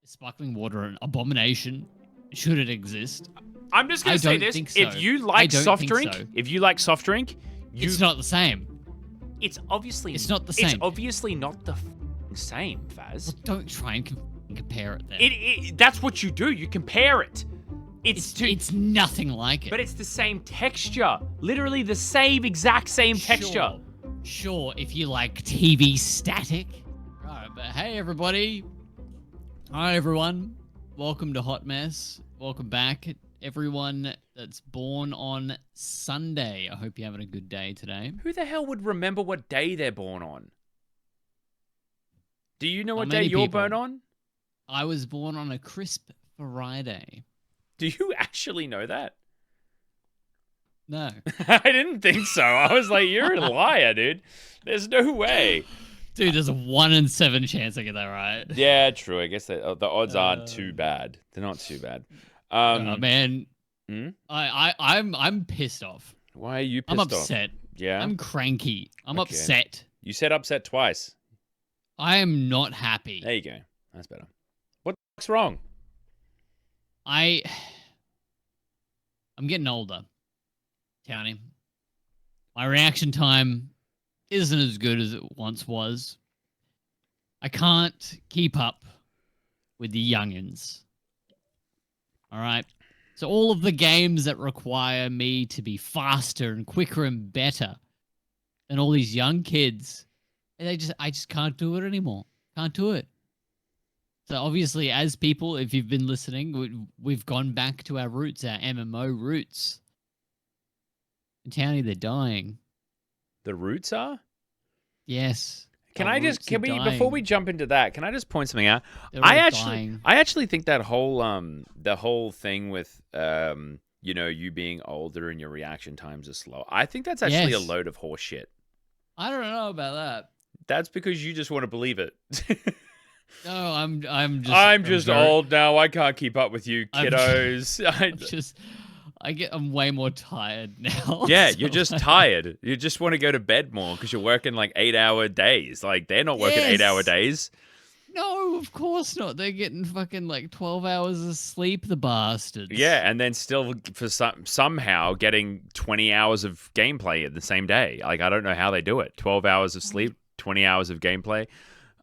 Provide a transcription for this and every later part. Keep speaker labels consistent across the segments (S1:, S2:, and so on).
S1: sparkling water an abomination? Should it exist?
S2: I'm just gonna say this:
S1: think so.
S2: if you like soft drink,
S1: It's not the same.
S2: It's obviously
S1: not the same.
S2: It's obviously not the same, Faz.
S1: Well, don't try and compare it then.
S2: That's what you do. You compare it.
S1: It's nothing like it.
S2: But it's the same texture. Literally the exact same texture.
S1: Sure, if you like TV static. Right, but hey everybody. Hi everyone. Welcome to Hot Mess. Welcome back, everyone that's born on Sunday. I hope you're having a good day today.
S2: Who the hell would remember what day they're born on? Do you know what day you're born on?
S1: I was born on a crisp Friday.
S2: Do you actually know that?
S1: No.
S2: I didn't think so. I was like, you're a liar, dude. There's no way.
S1: Dude, there's a 1 in 7 chance I get that right.
S2: Yeah, true. I guess the odds aren't too bad. They're not too bad.
S1: Man, I'm pissed off.
S2: Why are you pissed off?
S1: I'm upset.
S2: Yeah?
S1: I'm cranky. I'm
S2: Okay.
S1: upset.
S2: You said upset twice.
S1: I am not happy.
S2: There you go. That's better. What the fuck's wrong?
S1: I'm getting older, Townie. My reaction time isn't as good as it once was. I can't keep up with the youngins. All right? So all of the games that require me to be faster and quicker and better than all these young kids, I just can't do it anymore. Can't do it. So obviously, as people, if you've been listening, we've gone back to our roots, our MMO roots. And Townie, they're dying.
S2: The roots are?
S1: Yes.
S2: Before we jump into that, can I just point something out?
S1: They're all dying.
S2: I actually think that the whole thing with you being older and your reaction times are slow. I think that's actually a load of horse shit.
S1: I don't know about that.
S2: That's because you just want to believe it.
S1: No, I'm just
S2: old now. I can't keep up with you, kiddos.
S1: I'm way more tired now.
S2: Yeah,
S1: so
S2: you're just tired. You just want to go to bed more because you're working like 8-hour days. Like they're not working 8-hour days.
S1: No, of course not. They're getting fucking like 12 hours of sleep, the bastards.
S2: Yeah, and then still for somehow getting 20 hours of gameplay in the same day. Like I don't know how they do it. 12 hours of sleep, 20 hours of gameplay.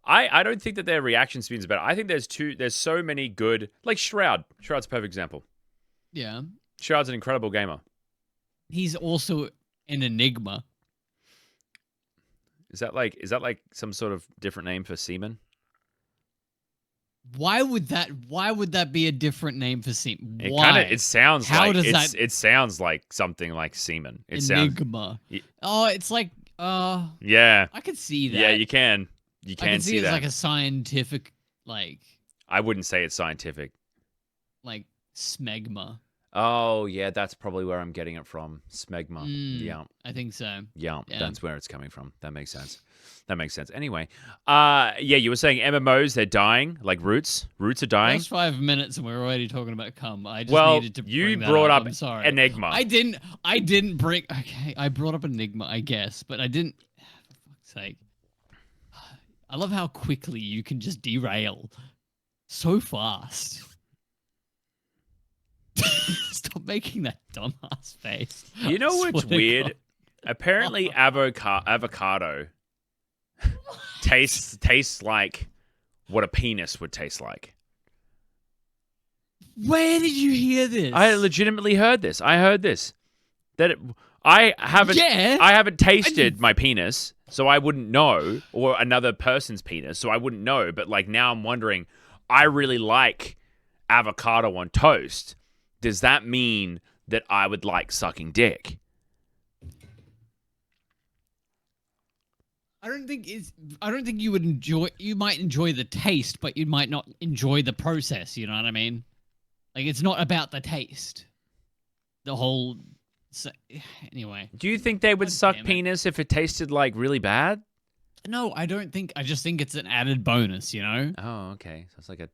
S2: I don't think that their reaction speeds are better. I think there's so many good, like Shroud. Shroud's a perfect example.
S1: Yeah.
S2: Shroud's an incredible gamer.
S1: He's also an enigma.
S2: Is that like some sort of different name for semen?
S1: Why would that be a different name for semen?
S2: It sounds like something like semen.
S1: Enigma. It's like
S2: yeah.
S1: I could see that.
S2: Yeah, you can. You can
S1: see
S2: that.
S1: It's like a scientific, like.
S2: I wouldn't say it's scientific.
S1: Like smegma.
S2: Oh yeah, that's probably where I'm getting it from. Smegma. Yeah,
S1: I think so.
S2: Yeah, that's where it's coming from. That makes sense. Anyway, you were saying MMOs, they're dying, like Roots. Roots are dying.
S1: First 5 minutes and we're already talking about cum. I just needed to bring
S2: you
S1: that
S2: brought up
S1: I'm sorry.
S2: Enigma.
S1: I didn't bring. Okay, I brought up Enigma, I guess, but I didn't. For fuck's sake. I love how quickly you can just derail so fast. Stop making that dumbass face.
S2: You know what's weird? Apparently, avocado tastes like what a penis would taste like.
S1: Where did you hear this?
S2: I legitimately heard this. I heard this. I haven't tasted my penis, so I wouldn't know, or another person's penis, so I wouldn't know. But like now, I'm wondering. I really like avocado on toast. Does that mean that I would like sucking dick?
S1: I don't think you would enjoy. You might enjoy the taste, but you might not enjoy the process. You know what I mean? Like it's not about the taste. The whole. So, anyway.
S2: Do you think they would suck penis if it tasted like really bad?
S1: No, I don't think. I just think it's an added bonus. You know?
S2: Oh, okay. So it's like a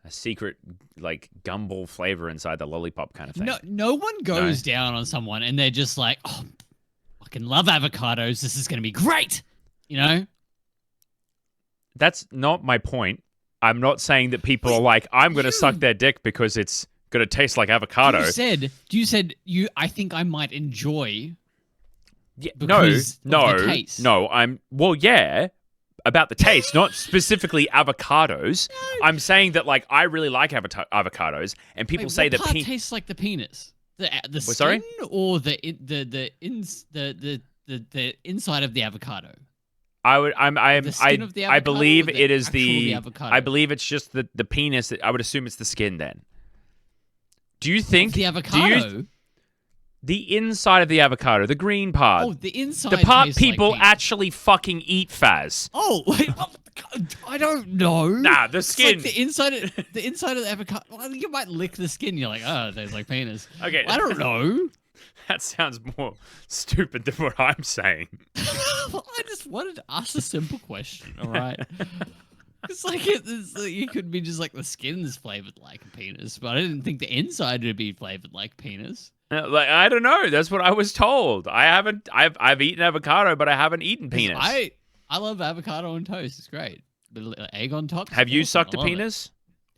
S2: secret like gumball flavor inside the lollipop kind of thing.
S1: No one goes down on someone and they're just like, oh, fucking love avocados. This is going to be great. You know?
S2: That's not my point. I'm not saying that people are like, I'm going to suck their dick because it's going to taste like avocado.
S1: You said I think I might enjoy.
S2: Yeah,
S1: because of the taste.
S2: no. Yeah, about the taste, not specifically avocados. I'm saying that like I really like avocados, and people say that
S1: tastes like the penis. The skin
S2: sorry?
S1: or the inside of the avocado.
S2: I believe it is the
S1: avocado?
S2: I believe it's just the penis. I would assume it's the skin then. Do you think
S1: the avocado?
S2: The inside of the avocado, the green part.
S1: Oh, the inside.
S2: The part people actually fucking eat, Faz.
S1: Oh, wait, I don't know.
S2: Nah, the skin.
S1: It's like the inside of the avocado. Well, you might lick the skin. You're like, oh, it tastes like penis.
S2: Okay.
S1: I don't know.
S2: That sounds more stupid than what I'm saying.
S1: Well, I just wanted to ask a simple question, all right? It's like it could be just like the skin's flavored like a penis, but I didn't think the inside would be flavored like penis.
S2: Like I don't know. That's what I was told. I've eaten avocado, but I haven't eaten penis.
S1: I love avocado on toast. It's great. The egg on top.
S2: Have you sucked a penis?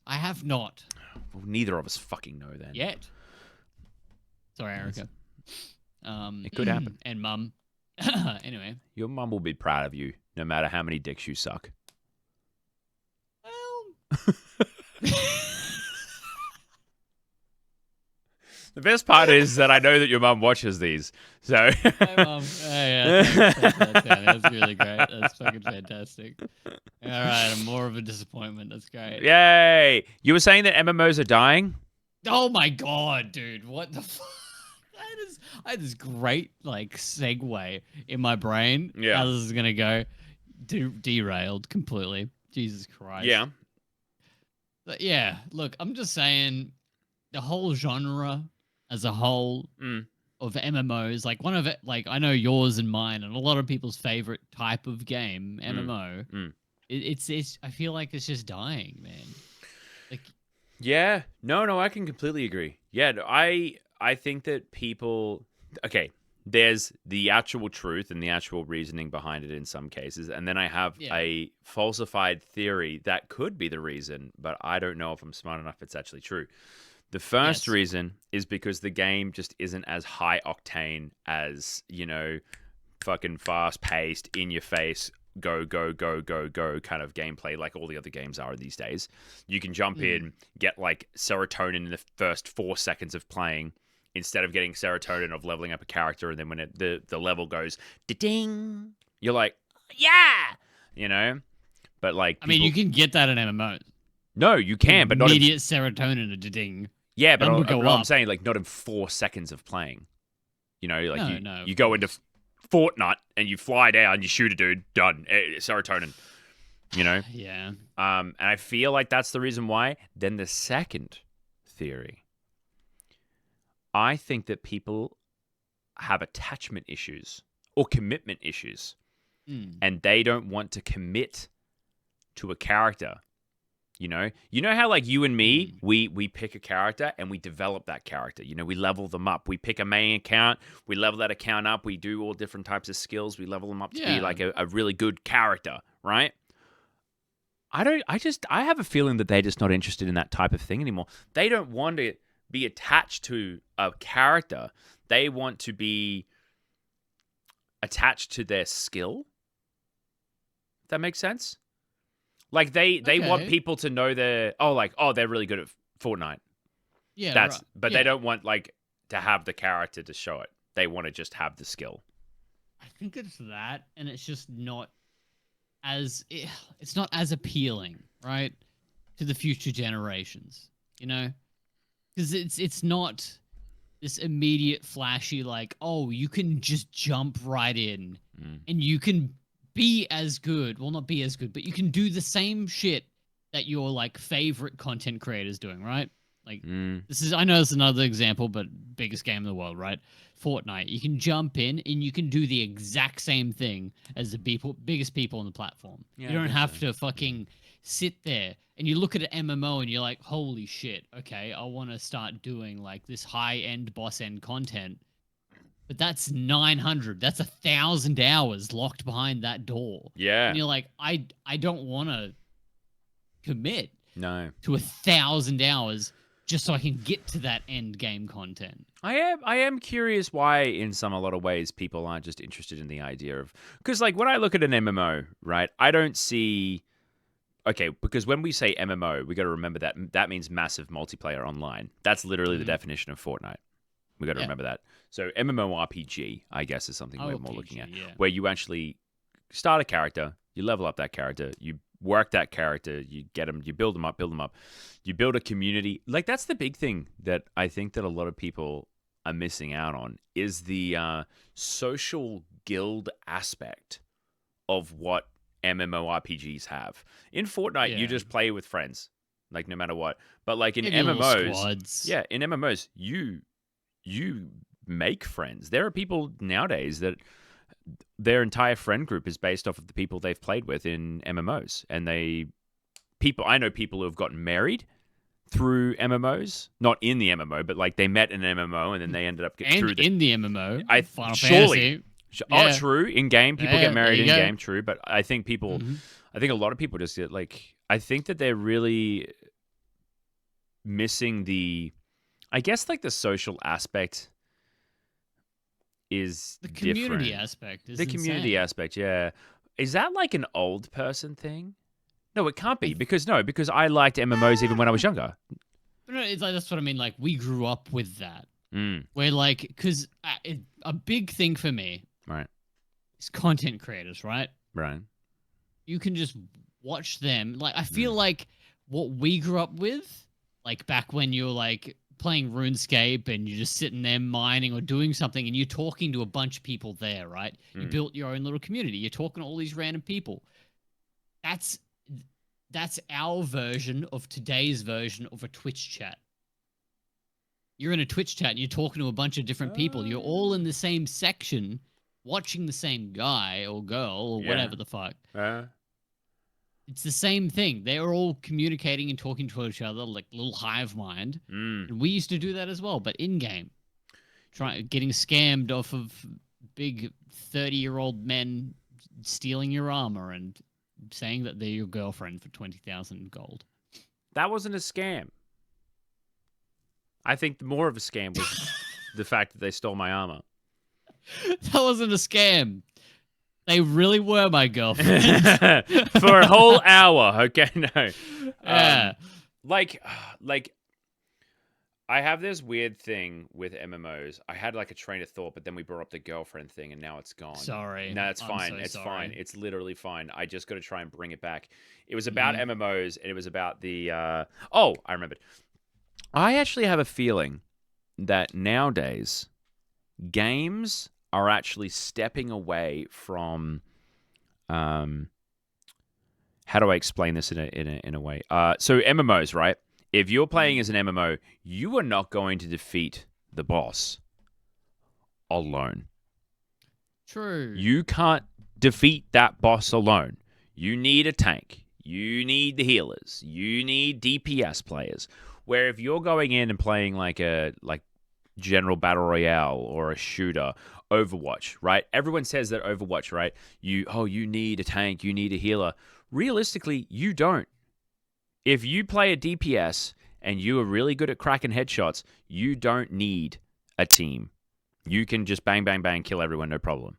S1: I have not.
S2: Well, neither of us fucking know then.
S1: Yet. Sorry, Erica.
S2: It could happen.
S1: And mum. Anyway.
S2: Your mum will be proud of you, no matter how many dicks you suck.
S1: Well.
S2: The best part is that I know that your mum watches these. So.
S1: Hi, Mum. Yeah, that's really great. That's fucking fantastic. All right, I'm more of a disappointment. That's great.
S2: Yay! You were saying that MMOs are dying?
S1: Oh my god, dude! What the fuck? I had this great like segue in my brain.
S2: Yeah.
S1: How this is gonna go? Derailed completely. Jesus Christ.
S2: Yeah.
S1: But yeah, look, I'm just saying, the whole genre as a whole of MMOs, like one of it, like I know yours and mine, and a lot of people's favorite type of game, MMO. It's. I feel like it's just dying, man. Like.
S2: Yeah. No, I can completely agree. Yeah, I think that people. Okay, there's the actual truth and the actual reasoning behind it in some cases, and then I have a falsified theory that could be the reason, but I don't know if I'm smart enough it's actually true. The first reason is because the game just isn't as high octane as, fucking fast paced, in your face, go kind of gameplay like all the other games are these days. You can jump in, get like serotonin in the first 4 seconds of playing, instead of getting serotonin of leveling up a character, and then when the level goes ding, you're like, yeah, But like,
S1: I mean, you can get that in MMOs.
S2: No, you can, but not
S1: immediate serotonin a ding.
S2: Yeah, but I'm saying like not in 4 seconds of playing. You go into Fortnite and you fly down, you shoot a dude, done, serotonin.
S1: Yeah.
S2: And I feel like that's the reason why. Then the second theory. I think that people have attachment issues or commitment issues, and they don't want to commit to a character. You know how like you and me, we pick a character and we develop that character. We level them up. We pick a main account, we level that account up. We do all different types of skills. We level them up to be like a really good character, right? I have a feeling that they're just not interested in that type of thing anymore. They don't want to be attached to a character. They want to be attached to their skill. If that makes sense? Like they want people to know they're really good at Fortnite.
S1: Yeah,
S2: but they don't want like to have the character to show it. They want to just have the skill.
S1: I think it's that, and it's just not it's not as appealing, right, to the future generations. Because it's not this immediate flashy like, oh, you can just jump right in and you can be as good. Well, not be as good, but you can do the same shit that your like favorite content creators doing, right? Like I know it's another example, but biggest game in the world, right? Fortnite. You can jump in and you can do the exact same thing as the biggest people on the platform. You don't have to fucking sit there and you look at an MMO and you're like, holy shit, okay, I want to start doing like this high-end boss-end content. But that's 900. That's 1,000 hours locked behind that door.
S2: Yeah.
S1: And you're like, I don't want to commit
S2: No.
S1: to 1,000 hours just so I can get to that end game content.
S2: I am curious why, in a lot of ways, people aren't just interested in the idea of, because like when I look at an MMO, right, I don't see. Okay, because when we say MMO, we got to remember that means massive multiplayer online. That's literally the definition of Fortnite. We got to remember that. So MMORPG, I guess, is something we're more looking at, where you actually start a character, you level up that character, you work that character, you get them, you build them up, you build a community. Like that's the big thing that I think that a lot of people are missing out on is the social guild aspect of what MMORPGs have. In Fortnite, you just play with friends, like no matter what. But like in MMOs, in MMOs, you make friends. There are people nowadays that their entire friend group is based off of the people they've played with in MMOs, and I know people who have gotten married through MMOs, not in the MMO, but like they met in an MMO and then they ended up getting
S1: in the MMO. Final
S2: surely.
S1: Fantasy.
S2: Oh, true. In game, people get married in game. True, but I think I think a lot of people just get like. I think that they're really missing I guess like the social aspect is
S1: the community
S2: different.
S1: aspect. Is
S2: the community
S1: insane.
S2: aspect, yeah. Is that like an old person thing? No, it can't be because I liked MMOs even when I was younger.
S1: No, it's like that's what I mean. Like we grew up with that.
S2: Mm.
S1: Where like, because a big thing for me,
S2: right,
S1: is content creators, right?
S2: Right.
S1: You can just watch them. Like I feel like what we grew up with, like back when you were like playing RuneScape and you're just sitting there mining or doing something and you're talking to a bunch of people there, right? You built your own little community. You're talking to all these random people. That's our version of today's version of a Twitch chat. You're in a Twitch chat and you're talking to a bunch of different people. You're all in the same section watching the same guy or girl or whatever the fuck. It's the same thing. They're all communicating and talking to each other like little hive mind. And we used to do that as well, but in-game. Getting scammed off of big 30-year-old men stealing your armor and saying that they're your girlfriend for 20,000 gold.
S2: That wasn't a scam. I think more of a scam was the fact that they stole my armor.
S1: That wasn't a scam. They really were my girlfriend.
S2: For a whole hour, okay? No.
S1: Yeah.
S2: Like, I have this weird thing with MMOs. I had like a train of thought, but then we brought up the girlfriend thing, and now it's gone.
S1: Sorry.
S2: No, it's fine. It's fine. It's literally fine. I just got to try and bring it back. It was about MMOs, and it was about the... I remembered. I actually have a feeling that nowadays games are actually stepping away from... how do I explain this in a way? So MMOs, right? If you're playing as an MMO, you are not going to defeat the boss alone.
S1: True.
S2: You can't defeat that boss alone. You need a tank. You need the healers. You need DPS players. Where if you're going in and playing like General Battle Royale or a shooter, Overwatch, right? Everyone says that Overwatch, right? You need a tank, you need a healer. Realistically, you don't. If you play a DPS and you are really good at cracking headshots, you don't need a team. You can just bang, bang, bang, kill everyone, no problem.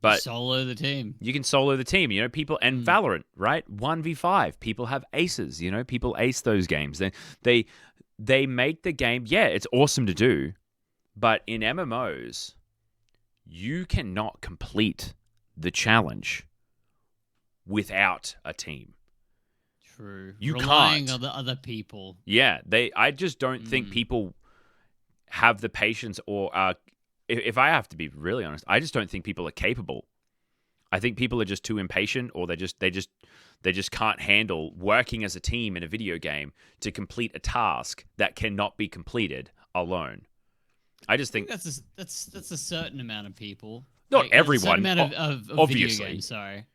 S2: But
S1: solo the team.
S2: You can solo the team. People and Valorant, right? 1v5. People have aces. People ace those games. They make the game. Yeah, it's awesome to do, but in MMOs, you cannot complete the without a team.
S1: True.
S2: You
S1: Relying
S2: can't.
S1: on the other people.
S2: Yeah, I just don't think people have the patience, or if I have to be really honest, I just don't think people are capable. I think people are just too impatient, or they just can't handle working as a team in a video game to complete a task that cannot be completed alone. I just think
S1: that's a certain amount of people.
S2: Not everyone,
S1: a certain amount of
S2: obviously.
S1: Video games, sorry.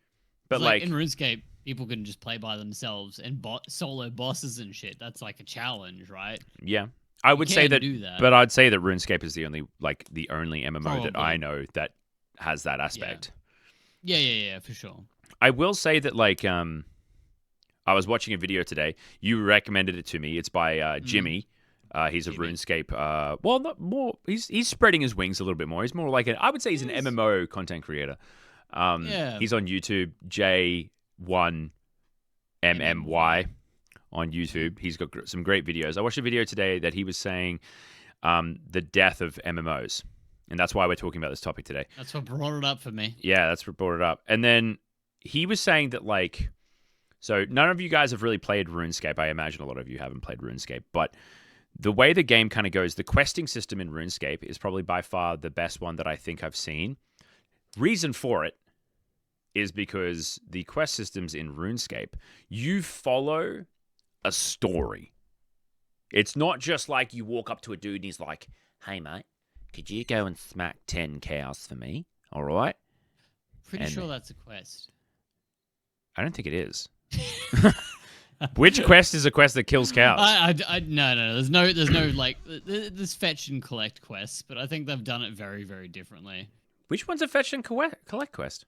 S2: But like
S1: in RuneScape, people can just play by themselves and solo bosses and shit. That's like a challenge, right?
S2: Yeah. I would say that,
S1: do that,
S2: but I'd say that RuneScape is the only MMO
S1: Probably.
S2: that I know that has that aspect.
S1: Yeah, for sure.
S2: I will say that I was watching a video today. You recommended it to me. It's by Jimmy. He's a RuneScape. Well, not more. He's spreading his wings a little bit more. He's more like I would say he's an MMO content creator. He's on YouTube. J1MMY on YouTube. He's got some great videos. I watched a video today that he was saying the death of MMOs, and that's why we're talking about this topic today.
S1: That's what brought it up for me.
S2: Yeah, that's what brought it up. And then he was saying that like, so none of you guys have really played RuneScape. I imagine a lot of you haven't played RuneScape, but the way the game kind of goes, the questing system in RuneScape is probably by far the best one that I think I've seen. Reason for it is because the quest systems in RuneScape, you follow a story. It's not just like you walk up to a dude and he's like, hey, mate, could you go and smack 10 cows for me? All right?
S1: Pretty sure that's a quest.
S2: I don't think it is. Which quest is a quest that kills cows?
S1: No. There's no like there's fetch and collect quests, but I think they've done it very, very differently.
S2: Which one's a fetch and collect quest?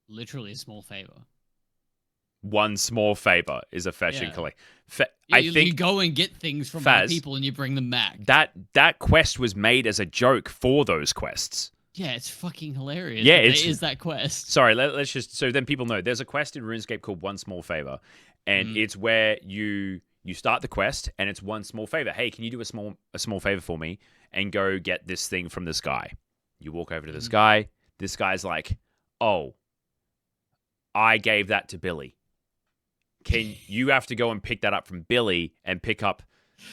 S1: Literally a small favor.
S2: One small favor is a fetch and collect.
S1: I think you go and get things from other people and you bring them back.
S2: That quest was made as a joke for those quests.
S1: Yeah, it's fucking hilarious.
S2: Yeah,
S1: it is that quest.
S2: Sorry, let's just so then people know. There's a quest in RuneScape called One Small Favor, and it's where you start the quest and it's one small favor. Hey, can you do a small favor for me and go get this thing from this guy? You walk over to this guy. This guy's like, "Oh, I gave that to Billy. You have to go and pick that up from Billy and pick up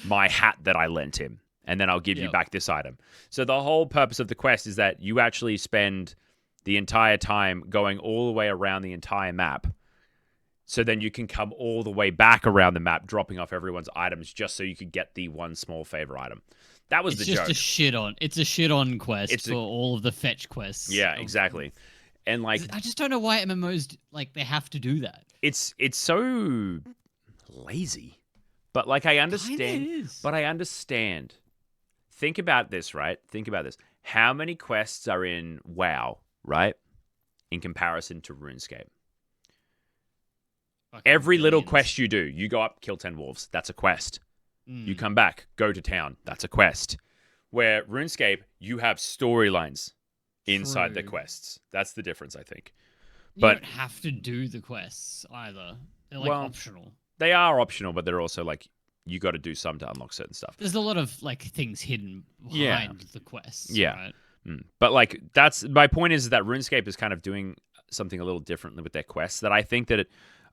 S2: my hat that I lent him, and then I'll give you back this item." So the whole purpose of the quest is that you actually spend the entire time going all the way around the entire map. So then you can come all the way back around the map, dropping off everyone's items just so you could get the one small favor item. That was the joke. It's
S1: a shit on quest for all of the fetch quests.
S2: Yeah, exactly. And like,
S1: I just don't know why MMOs they have to do that.
S2: It's so lazy. But like I understand. But I understand. Think about this, right? Think about this. How many quests are in WoW, right? In comparison to RuneScape. Every little quest you do, you go up, kill 10 wolves. That's a quest. You come back, go to town. That's a quest. Where RuneScape, you have storylines inside the quests. That's the difference, I think.
S1: But you don't have to do the quests either. They're optional.
S2: They are optional, but they're also you got to do some to unlock certain stuff.
S1: There's a lot of things hidden behind the quests.
S2: Yeah.
S1: Right?
S2: But that's my point is that RuneScape is kind of doing something a little differently with their quests that I think that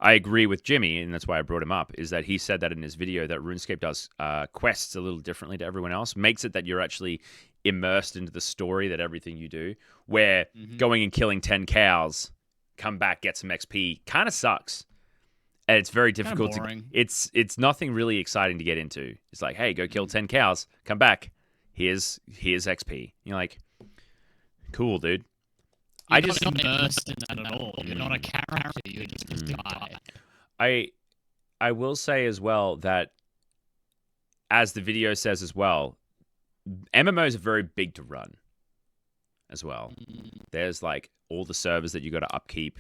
S2: I agree with Jimmy, and that's why I brought him up, is that he said that in his video that RuneScape does quests a little differently to everyone else, makes it that you're actually immersed into the story that everything you do, where going and killing 10 cows, come back, get some XP, kind of sucks. And it's very difficult it's nothing really exciting to get into. It's like, hey, go kill 10 cows, come back, here's XP. You're like, cool, dude.
S1: You're not immersed in that at all. You're not a character. You're just a guy.
S2: I will say as well that, as the video says as well, MMOs are very big to run as well. There's all the servers that you got to upkeep.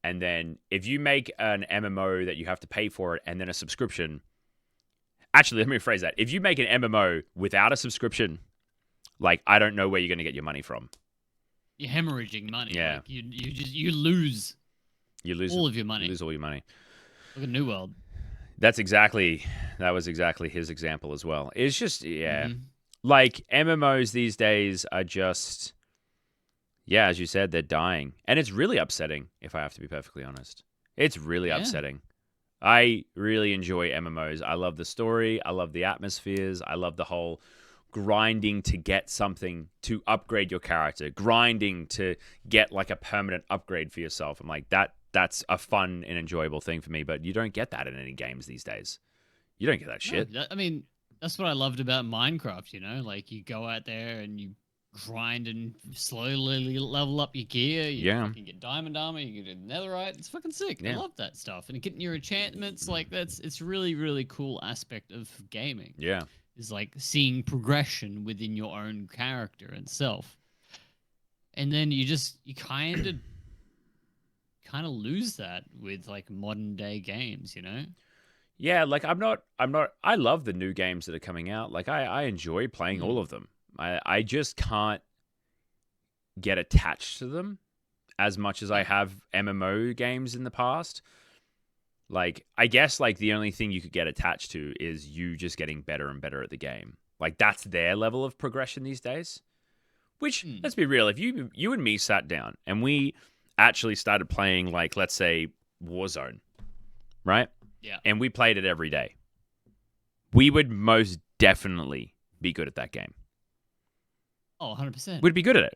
S2: And then if you make an MMO that you have to pay for it and then a subscription. Actually, let me rephrase that. If you make an MMO without a subscription, I don't know where you're going to get your money from.
S1: You're hemorrhaging money.
S2: Yeah.
S1: You lose all of your money.
S2: You lose all your money.
S1: Look at New World.
S2: That was exactly his example as well. It's just, MMOs these days are just, as you said, they're dying. And it's really upsetting, if I have to be perfectly honest. It's really upsetting. I really enjoy MMOs. I love the story. I love the atmospheres. I love the whole grinding to get something to upgrade your character, grinding to get a permanent upgrade for yourself. I'm like, that's a fun and enjoyable thing for me, but you don't get that in any games these days. You don't get that shit.
S1: No, that's what I loved about Minecraft, you go out there and you grind and slowly level up your gear. You can get diamond armor, you get netherite. It's fucking sick. I love that stuff. And getting your enchantments, it's really, really cool aspect of gaming.
S2: Yeah.
S1: Is seeing progression within your own character and self. And then you kind kind of lose that with like modern day games, you know?
S2: Yeah, like I'm not I love the new games that are coming out. Like I enjoy playing all of them. I just can't get attached to them as much as I have MMO games in the past. Like I guess like the only thing you could get attached to is you just getting better and better at the game. Like that's their level of progression these days. Which, let's be real, if you and me sat down and we actually started playing, like, let's say, Warzone, right?
S1: Yeah.
S2: And we played it every day, we would most definitely be good at that game.
S1: Oh, 100%.
S2: We'd be good at it.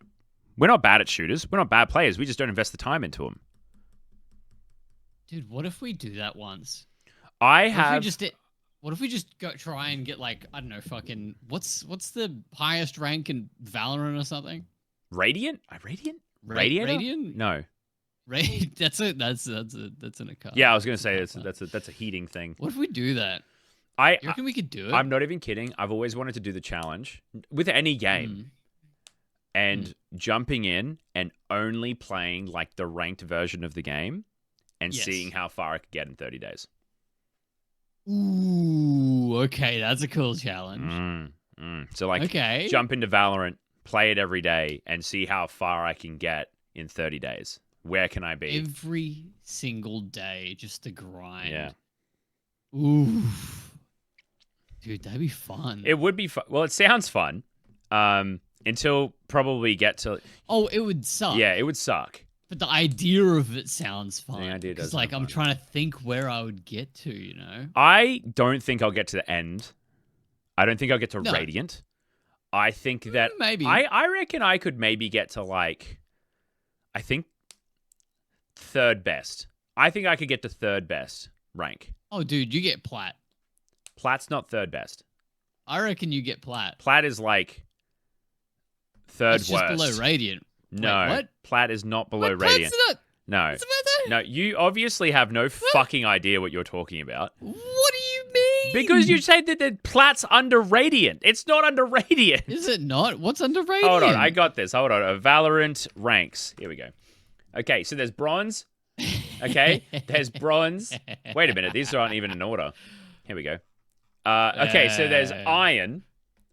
S2: We're not bad at shooters. We're not bad players. We just don't invest the time into them.
S1: Dude, what if we do that once? What if we just go try and get like, I don't know, fucking what's the highest rank in Valorant or something?
S2: Radiant?
S1: Radiant?
S2: No.
S1: That's in a car.
S2: Yeah, I was gonna say that's a heating thing.
S1: What if we do that?
S2: You
S1: reckon we could do it?
S2: I'm not even kidding. I've always wanted to do the challenge with any game and jumping in and only playing like the ranked version of the game and seeing how far I could get in 30 days.
S1: Ooh, okay, that's a cool challenge.
S2: So like, jump into Valorant, play it every day, and see how far I can get in 30 days. Where can I be?
S1: Every single day, just the grind.
S2: Yeah.
S1: Ooh, dude, that'd be fun.
S2: It would be fun. Well, it sounds fun. Until probably get to.
S1: Oh, it would suck.
S2: Yeah, it would suck.
S1: But the idea of it sounds fun.
S2: The idea does.
S1: Like I'm trying to think where I would get to, you know.
S2: I don't think I'll get to the end. I don't think I'll get to Radiant. I think that
S1: maybe.
S2: I reckon I could maybe get to like, I think third best. I think I could get to third best rank.
S1: Oh, dude, you get plat.
S2: Plat's not third best.
S1: I reckon you get plat.
S2: Plat is like third
S1: It's
S2: worst.
S1: just below Radiant.
S2: No,
S1: wait, what?
S2: Plat is not below
S1: what?
S2: Radiant.
S1: Plat's not.
S2: No, you obviously have no fucking idea what you're talking about.
S1: What do you mean?
S2: Because you said that the Plat's under Radiant. It's not under Radiant.
S1: Is it not? What's under Radiant?
S2: Hold on, I got this. Hold on. Valorant ranks. Here we go. Okay, so there's bronze. Okay, there's bronze. Wait a minute, these aren't even in order. Here we go. Okay, so there's iron,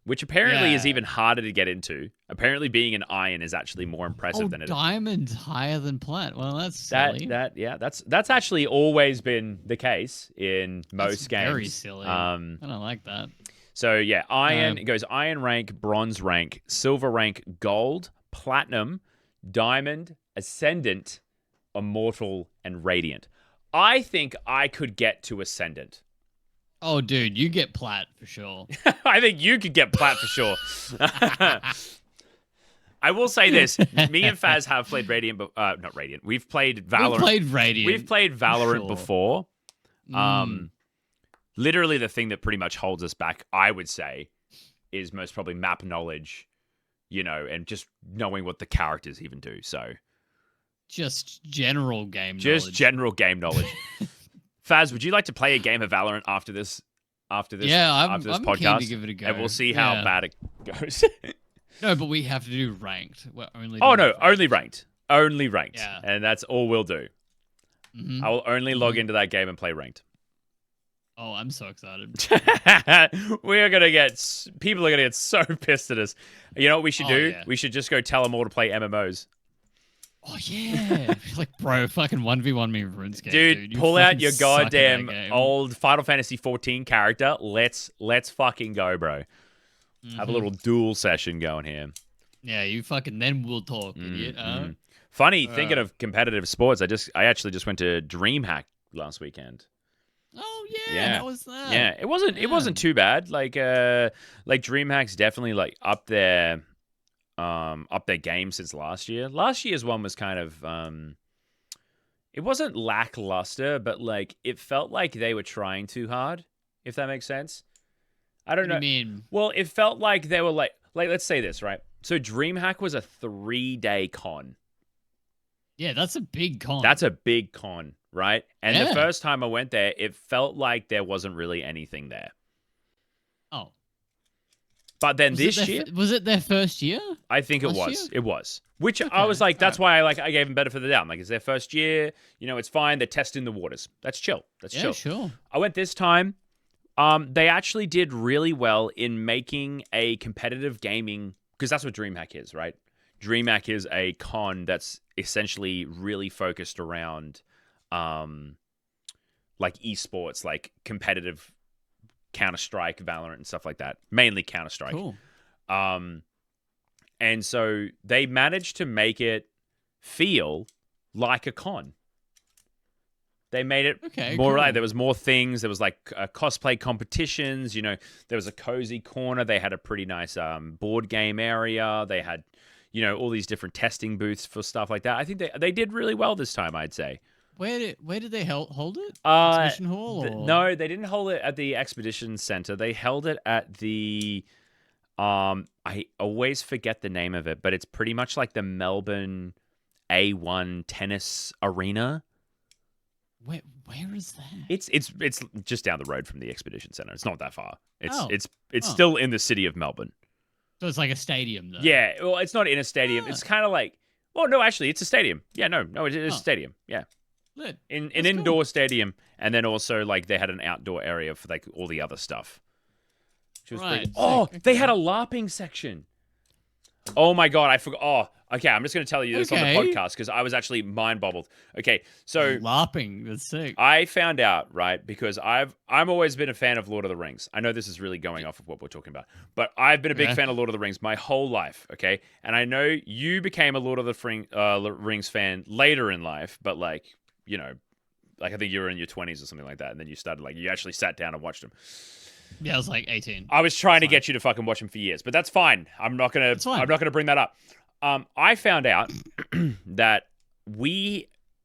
S2: which apparently is even harder to get into. Apparently being an iron is actually more impressive than it is.
S1: Diamond's higher than plat. Well, that's silly.
S2: That's actually always been the case in most games.
S1: Very silly. I don't like that.
S2: So yeah, iron, it goes iron rank, bronze rank, silver rank, gold, platinum, diamond, ascendant, immortal, and radiant. I think I could get to ascendant.
S1: Oh, dude, you get plat for sure.
S2: I think you could get plat for sure. I will say this. Me and Faz have played Radiant, but not Radiant. We've played Valorant.
S1: We've played Radiant.
S2: We've played Valorant before. Literally the thing that pretty much holds us back, I would say, is most probably map knowledge, and just knowing what the characters even do. So
S1: just general game knowledge.
S2: Just general game knowledge. Faz, would you like to play a game of Valorant after this?
S1: Yeah, I'm
S2: podcast,
S1: keen to give it a go.
S2: And we'll see how bad it goes.
S1: No, but we have to do ranked.
S2: Only ranked. Only ranked.
S1: Yeah.
S2: And that's all we'll do. I will only log into that game and play ranked.
S1: Oh, I'm so excited.
S2: People are gonna get so pissed at us. You know what we should do?
S1: Yeah.
S2: We should just go tell them all to play MMOs.
S1: Oh yeah, like bro, fucking 1v1 me RuneScape, dude.
S2: Pull out your goddamn old Final Fantasy 14 character. Let's fucking go, bro. Have a little duel session going here.
S1: Yeah, you fucking then we'll talk, idiot.
S2: Funny, thinking of competitive sports, I actually just went to DreamHack last weekend.
S1: Oh yeah, how was that?
S2: Yeah, it wasn't too bad. Like DreamHack's definitely like up their game since last year. Last year's one was kind of it wasn't lackluster, but like it felt like they were trying too hard, if that makes sense. I don't know.
S1: What do you mean?
S2: Well, it felt like they were like let's say this, right? So DreamHack was a 3-day con.
S1: Yeah, that's a big con.
S2: That's a big con, right? And the first time I went there, it felt like there wasn't really anything there.
S1: Oh.
S2: But then this year,
S1: was it their first year?
S2: I think it
S1: Last
S2: was.
S1: year?
S2: It was. Which I
S1: Okay,
S2: was like, that's
S1: alright.
S2: why I gave them benefit of the doubt. I'm like, it's their first year. You know, it's fine. They're testing the waters. That's chill. That's
S1: Yeah,
S2: chill.
S1: sure.
S2: I went this time. They actually did really well in making a competitive gaming, because that's what DreamHack is, right? DreamHack is a con that's essentially really focused around, like esports, like competitive Counter-Strike, Valorant, and stuff like that. Mainly Counter-Strike.
S1: Cool.
S2: And so they managed to make it feel like a con. They made it more
S1: cool.
S2: like there was more things. There was like cosplay competitions. You know, there was a cozy corner. They had a pretty nice board game area. They had, you know, all these different testing booths for stuff like that. I think they did really well this time, I'd say.
S1: Where did they hold it? Exhibition hall? Or?
S2: No, they didn't hold it at the Expedition Center. They held it at the I always forget the name of it, but it's pretty much like the Melbourne A1 tennis arena.
S1: Where is that?
S2: It's just down the road from the Expedition Center. It's not that far. It's
S1: Oh.
S2: still in the city of Melbourne.
S1: So it's like a stadium, though.
S2: Yeah, well, it's not in a stadium.
S1: Ah.
S2: It's kind of like, well, no, actually, it's a stadium. Yeah, no, it is a stadium. Yeah,
S1: Lit.
S2: an
S1: That's
S2: indoor
S1: cool.
S2: stadium, and then also like they had an outdoor area for like all the other stuff. Which was
S1: Right,
S2: pretty.
S1: sick,
S2: Oh,
S1: okay.
S2: they had a LARPing section. Oh my god, I forgot. Oh, okay. I'm just going to tell you this on the
S1: Okay.
S2: podcast because I was actually mind bobbled. Okay, so
S1: LARPing. That's sick.
S2: I found out, right, because I'm always been a fan of Lord of the Rings. I know this is really going off of what we're talking about, but I've been a big
S1: Yeah.
S2: fan of Lord of the Rings my whole life, okay? And I know you became a Lord of the Rings fan later in life, but like, you know, like I think you were in your 20s or something like that, and then you started like you actually sat down and watched them.
S1: Yeah, I was like 18.
S2: I was trying to
S1: Fine.
S2: get you to fucking watch them for years, but that's fine. I'm not gonna bring that up. I found out that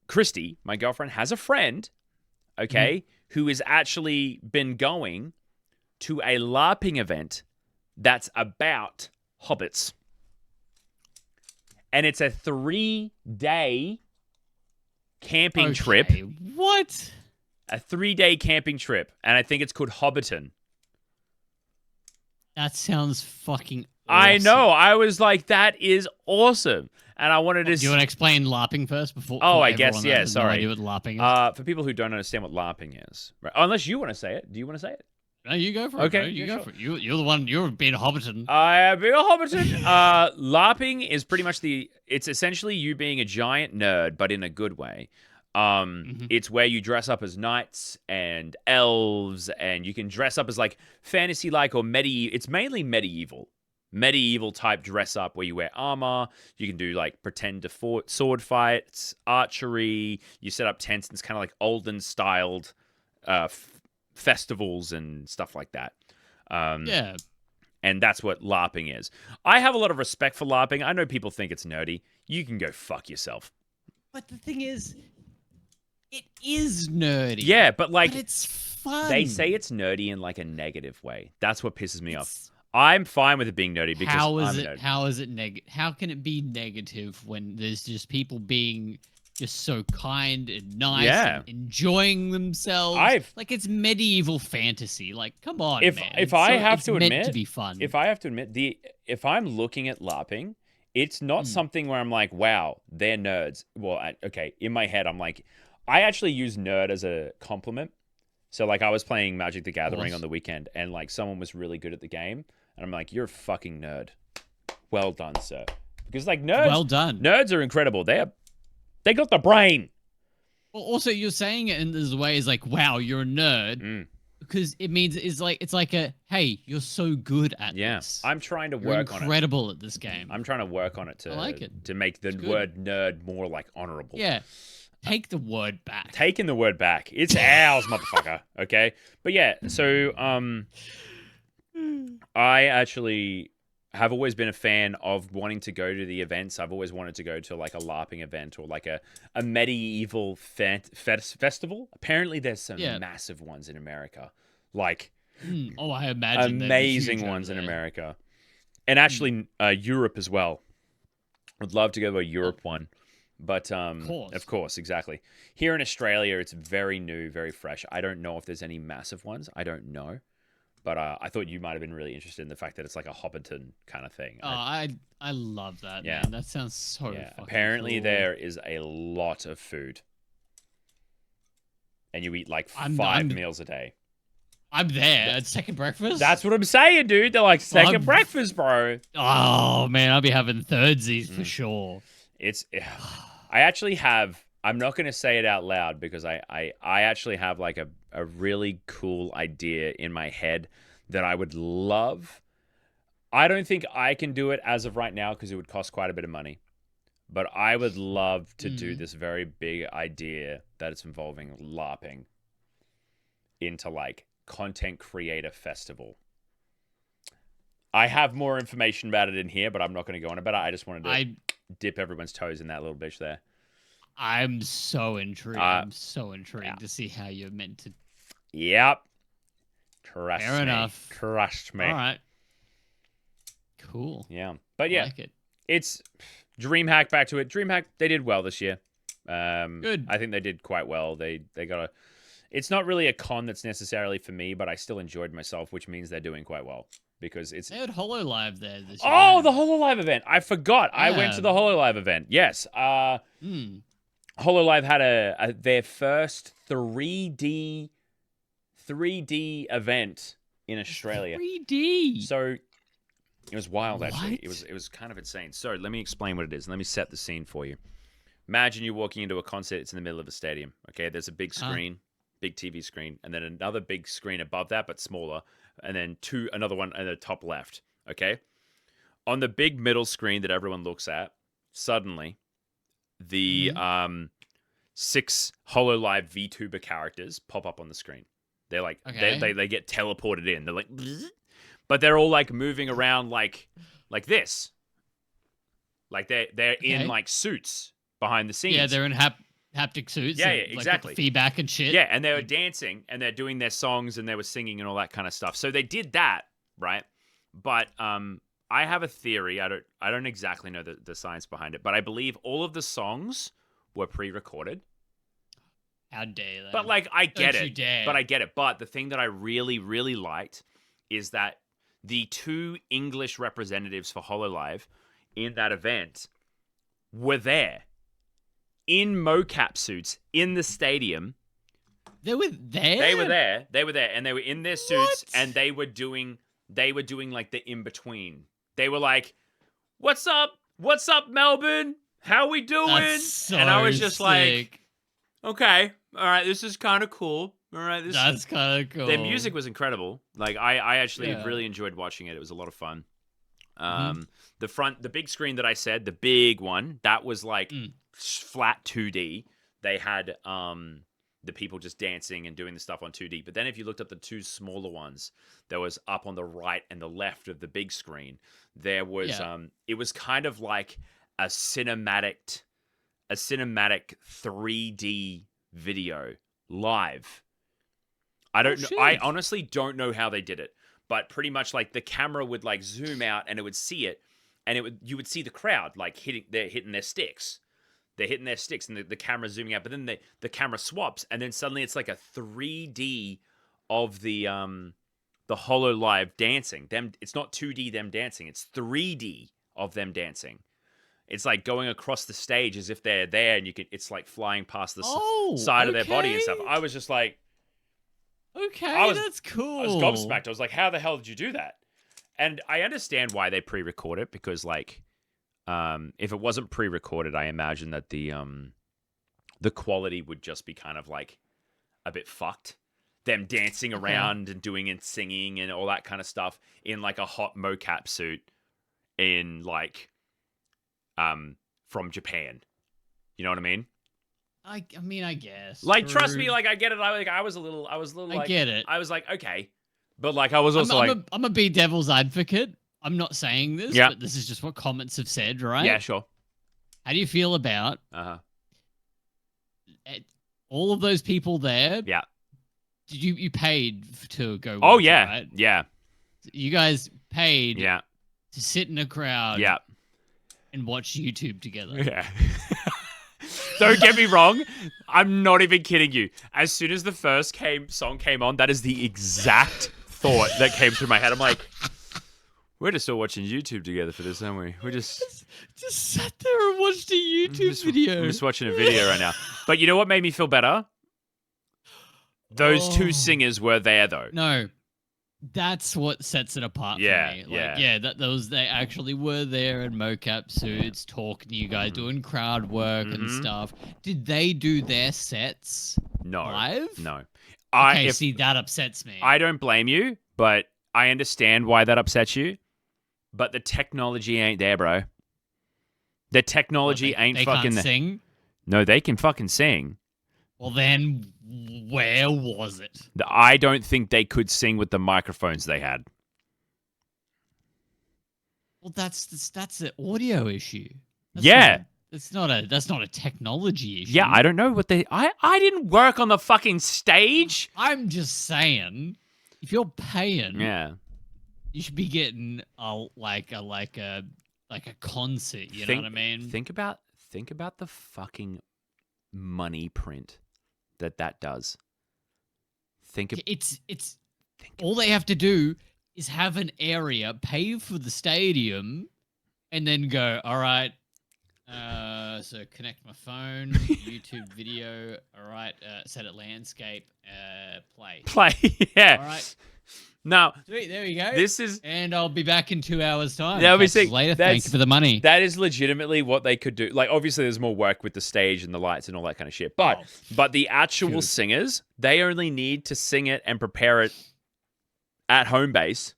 S2: Christy, my girlfriend, has a friend, okay, who has actually been going to a LARPing event that's about hobbits. And it's a 3-day camping trip.
S1: What?
S2: A 3-day camping trip. And I think it's called Hobbiton.
S1: That sounds fucking awesome.
S2: I know. I was like, that is awesome. And I wanted to...
S1: Do you want to explain LARPing first before?
S2: Oh,
S1: for
S2: I guess,
S1: everyone that
S2: yeah,
S1: has no
S2: sorry.
S1: idea what LARPing is?
S2: For people who don't understand what LARPing is. Right? Unless you want to say it. Do you want to say it?
S1: No, you go for it.
S2: Okay,
S1: bro. You
S2: yeah,
S1: go
S2: sure.
S1: for it. You're the one. You're being a Hobbiton.
S2: I have been a Hobbiton. LARPing is pretty much it's essentially you being a giant nerd, but in a good way. It's where you dress up as knights and elves, and you can dress up as like fantasy-like or medieval. It's mainly medieval type dress up where you wear armor. You can do like pretend to sword fights, archery. You set up tents, and it's kind of like olden styled festivals and stuff like that.
S1: Yeah.
S2: And that's what LARPing is. I have a lot of respect for LARPing. I know people think it's nerdy. You can go fuck yourself.
S1: But the thing is, it is nerdy.
S2: Yeah, but like
S1: But it's fun.
S2: they say it's nerdy in like a negative way. That's what pisses me off. I'm fine with it being nerdy because I'm a nerd.
S1: How is it negative? How can it be negative when there's just people being just so kind and nice and enjoying themselves? Like it's medieval fantasy. Like, come on, man.
S2: If I have to admit,
S1: meant to be fun.
S2: If I have to admit, if I'm looking at LARPing, it's not something where I'm like, wow, they're nerds. Well, okay, in my head, I'm like, I actually use nerd as a compliment. So like I was playing Magic the Gathering on the weekend and like someone was really good at the game and I'm like, you're a fucking nerd. Well done, sir. Because like nerds are incredible. They got the brain.
S1: Well, also you're saying it in this way is like, wow, you're a nerd. Because it means it's like a hey, you're so good at this.
S2: I'm trying to
S1: You're
S2: work on it.
S1: incredible at this game.
S2: I'm trying to work on it to
S1: I like it.
S2: to make the word nerd more like honorable.
S1: Yeah. Take the word back.
S2: Taking the word back. It's ours, motherfucker. Okay? But yeah, so I actually have always been a fan of wanting to go to the events. I've always wanted to go to like a LARPing event or like a medieval festival. Apparently there's some massive ones in America. Like
S1: I imagine
S2: amazing ones in America. And actually Europe as well. Would love to go to a Europe one. But of course, exactly. Here in Australia, it's very new, very fresh. I don't know if there's any massive ones. I don't know. But I thought you might have been really interested in the fact that it's like a Hobbiton kind of thing.
S1: Oh, I love that,
S2: Yeah.
S1: man. That sounds so
S2: yeah.
S1: fucking
S2: Apparently
S1: cool.
S2: there is a lot of food, and you eat like
S1: I'm-
S2: 5
S1: I'm-
S2: meals a day.
S1: I'm there. It's second breakfast.
S2: That's what I'm saying, dude. They're like second
S1: I'm-
S2: breakfast, bro.
S1: Oh man, I'll be having thirdsies for sure.
S2: It's. I actually have. I'm not going to say it out loud because I actually have like a really cool idea in my head that I would love. I don't think I can do it as of right now because it would cost quite a bit of money. But I would love to do this very big idea that it's involving LARPing into like content creator festival. I have more information about it in here, but I'm not going to go on about it. I just wanted to dip everyone's toes in that little bitch there.
S1: I'm so intrigued. I'm so intrigued to see how you're meant to.
S2: Yep. Trust
S1: Fair
S2: me.
S1: enough.
S2: Trust me.
S1: All right. Cool.
S2: Yeah. But yeah,
S1: I like it.
S2: it's DreamHack back to it. DreamHack, they did well this year.
S1: Good.
S2: I think they did quite well. They got a. It's not really a con that's necessarily for me, but I still enjoyed myself, which means they're doing quite well because it's.
S1: They had HoloLive there this year.
S2: Oh, the HoloLive event! I forgot. I went to
S1: Yeah.
S2: the HoloLive event. Yes. HoloLive had their first 3D event in Australia.
S1: 3D.
S2: So it was wild, actually.
S1: What?
S2: It was kind of insane. So let me explain what it is. Let me set the scene for you. Imagine you're walking into a concert. It's in the middle of a stadium. Okay, there's a big screen, big TV screen, and then another big screen above that, but smaller, and then another one at the top left. Okay, on the big middle screen that everyone looks at, suddenly the 6 HoloLive VTuber characters pop up on the screen. They're like they get teleported in. They're like, but they're all like moving around like this, like they're in like suits behind the scenes.
S1: Yeah, they're in haptic suits.
S2: Yeah,
S1: and,
S2: yeah,
S1: like,
S2: exactly.
S1: with the feedback and shit.
S2: Yeah, and they were dancing and they're doing their songs and they were singing and all that kind of stuff. So they did that, right? But I have a theory. I don't exactly know the science behind it, but I believe all of the songs were pre-recorded.
S1: How dare they?
S2: But like I get
S1: Don't
S2: it.
S1: you dare.
S2: But I get it. But the thing that I really, really liked is that the 2 English representatives for HoloLive in that event were there in mocap suits in the stadium.
S1: They were there.
S2: They were there. They were there, and they were in their suits,
S1: What?
S2: and they were doing like the in between. They were like, "What's up? What's up, Melbourne? How we doing?"
S1: That's so
S2: and I was just like,
S1: sick.
S2: "Okay, all right, this is kind of cool. All right, this
S1: That's
S2: is."
S1: kind of cool.
S2: Their music was incredible. Like I actually
S1: Yeah.
S2: really enjoyed watching it. It was a lot of fun. The big screen that I said, the big one, that was like flat 2D. They had the people just dancing and doing the stuff on 2D. But then if you looked at the 2 smaller ones, there was up on the right and the left of the big screen, there was it was kind of like a cinematic 3D video live. I don't know. I
S1: shit.
S2: honestly don't know how they did it, but pretty much like the camera would like zoom out and it would see it, and you would see the crowd like hitting their sticks. They're hitting their sticks and the camera's zooming out, but then the camera swaps and then suddenly it's like a 3D of the HoloLive dancing. It's not 2D them dancing, it's 3D of them dancing. It's like going across the stage as if they're there, and it's like flying past the side of their body and stuff. I was just like,
S1: okay, that's cool.
S2: I was gobsmacked. I was like, how the hell did you do that? And I understand why they pre-record it, because like, if it wasn't pre-recorded, I imagine that the quality would just be kind of like a bit fucked. Them dancing around and doing and singing and all that kind of stuff in like a hot mocap suit in like from Japan. You know what I mean?
S1: I mean, I guess.
S2: Like, trust
S1: True.
S2: me, like I get it. I was a little
S1: I
S2: like,
S1: get it.
S2: I was like, okay, but like I was also
S1: I'm a be devil's advocate. I'm not saying this, but this is just what comments have said, right?
S2: yeah, sure.
S1: How do you feel about all of those people there?
S2: Yeah.
S1: Did you paid to go?
S2: Oh
S1: watch it,
S2: yeah,
S1: right?
S2: yeah,
S1: You guys paid
S2: yeah,
S1: to sit in a crowd
S2: yeah,
S1: and watch YouTube together.
S2: yeah. Don't get me wrong. I'm not even kidding you. As soon as the first song came on, that is the exact thought that came through my head. I'm like, we're just all watching YouTube together for this, aren't we? We're just
S1: sat there and watched a YouTube video.
S2: I'm just watching a video right now. But you know what made me feel better? Those two singers were there, though.
S1: No, that's what sets it apart for me. They actually were there in mocap suits, talking to you guys, doing crowd work and stuff. Did they do their sets live?
S2: No.
S1: See, that upsets me.
S2: I don't blame you, but I understand why that upsets you. But the technology ain't there, bro. The technology ain't fucking there.
S1: They can't sing?
S2: No, they can fucking sing.
S1: Well, then where was it?
S2: I don't think they could sing with the microphones they had.
S1: Well, that's an audio issue. That's not a technology issue.
S2: Yeah, I don't know what they. I didn't work on the fucking stage.
S1: I'm just saying, if you're paying, you should be getting a concert. You know what I mean?
S2: Think about the fucking money print that does.
S1: All they have to do is have an area, pay for the stadium, and then go, all right. So connect my phone, YouTube video. All right, set it landscape. Play.
S2: Yeah.
S1: All right.
S2: Now,
S1: sweet, there we go. And I'll be back in 2 hours' time.
S2: That'll be sick.
S1: Later. Thank you for the money.
S2: That is legitimately what they could do. Like, obviously, there's more work with the stage and the lights and all that kind of shit. But the actual singers, they only need to sing it and prepare it at home base.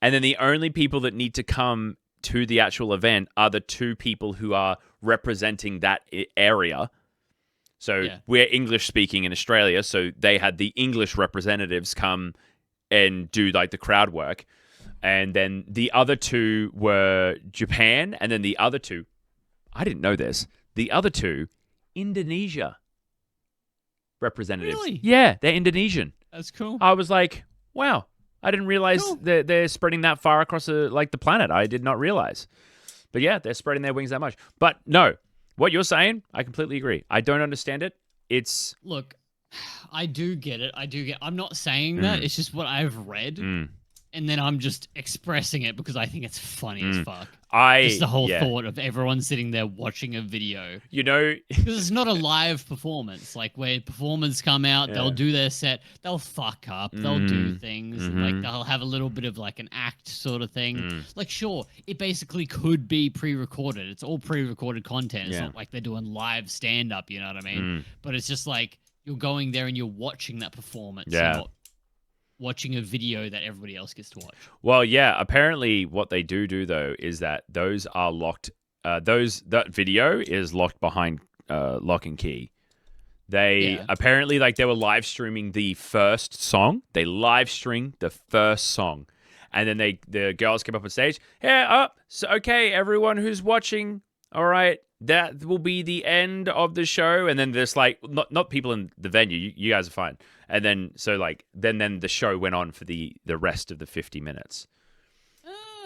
S2: And then the only people that need to come to the actual event are the two people who are representing that area. So we're English speaking in Australia, so they had the English representatives come and do like the crowd work. And then the other two were Japan, and then the other two, I didn't know this, the other two, Indonesia representatives.
S1: Really?
S2: Yeah, they're Indonesian.
S1: That's cool.
S2: I was like, wow, I didn't realize they're spreading that far across the planet. I did not realize. But yeah, they're spreading their wings that much. But no, what you're saying, I completely agree. I don't understand it.
S1: Look, I do get it. I'm not saying that. It's just what I've read. And then I'm just expressing it because I think it's funny as fuck. Just the whole thought of everyone sitting there watching a video.
S2: You know...
S1: Because it's not a live performance. Like, where performers come out, they'll do their set, they'll fuck up, they'll do things, and like they'll have a little bit of like an act sort of thing. Like, sure, it basically could be pre-recorded. It's all pre-recorded content. It's not like they're doing live stand-up, you know what I mean? But it's just like, you're going there and you're watching that performance.
S2: Yeah.
S1: Not watching a video that everybody else gets to watch.
S2: Well, yeah, apparently what they do though is that those are locked. That video is locked behind lock and key. They apparently they were live streaming the first song. They live streamed the first song, and then the girls came up on stage. Hey, so okay, everyone who's watching, all right, that will be the end of the show. And then there's like not people in the venue. You guys are fine. And then so like then the show went on for the rest of the 50 minutes.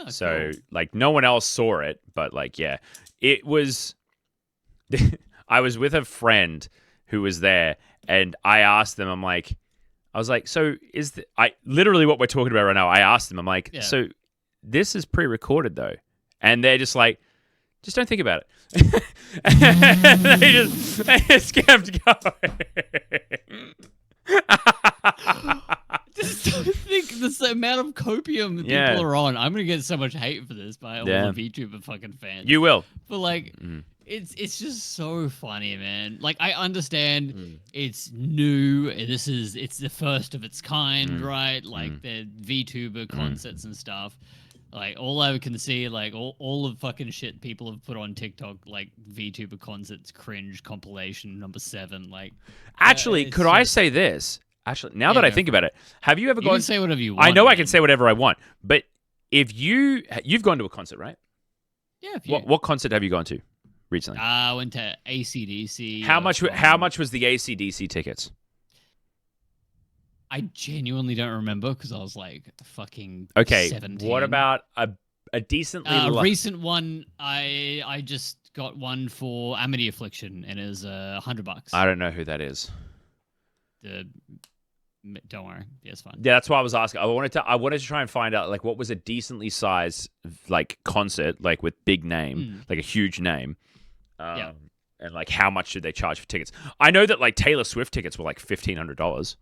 S2: So cool. Like no one else saw it, but like it was. I was with a friend who was there, and I asked them. I was like, so I literally what we're talking about right now. I asked them. I'm like, so this is pre-recorded though, and they're just like, just don't think about it. they just kept going.
S1: Just don't think this amount of copium that people are on. I'm gonna get so much hate for this by all the VTuber fucking fans.
S2: You will,
S1: but like, it's just so funny, man. Like I understand it's new. It's the first of its kind, right? Like the VTuber concerts and stuff. Like all I can see, like all of fucking shit people have put on TikTok, like VTuber concerts cringe compilation number 7. Like,
S2: actually, could I say this? Actually, now that I think about it, have you ever gone?
S1: You can say whatever you want.
S2: I know I can say whatever I want, but if you've gone to a concert, right?
S1: Yeah.
S2: What concert have you gone to recently?
S1: I went to AC/DC.
S2: How much was the AC/DC tickets?
S1: I genuinely don't remember because I was like fucking 17.
S2: What about a decently
S1: recent one? I just got one for Amity Affliction and it was $100.
S2: I don't know who that is.
S1: The Don't worry. Yeah, it's fine.
S2: Yeah, that's why I was asking. I wanted to try and find out like what was a decently sized like concert, like with big name, like a huge name.
S1: Yeah.
S2: And like how much did they charge for tickets? I know that like Taylor Swift tickets were like $1,500.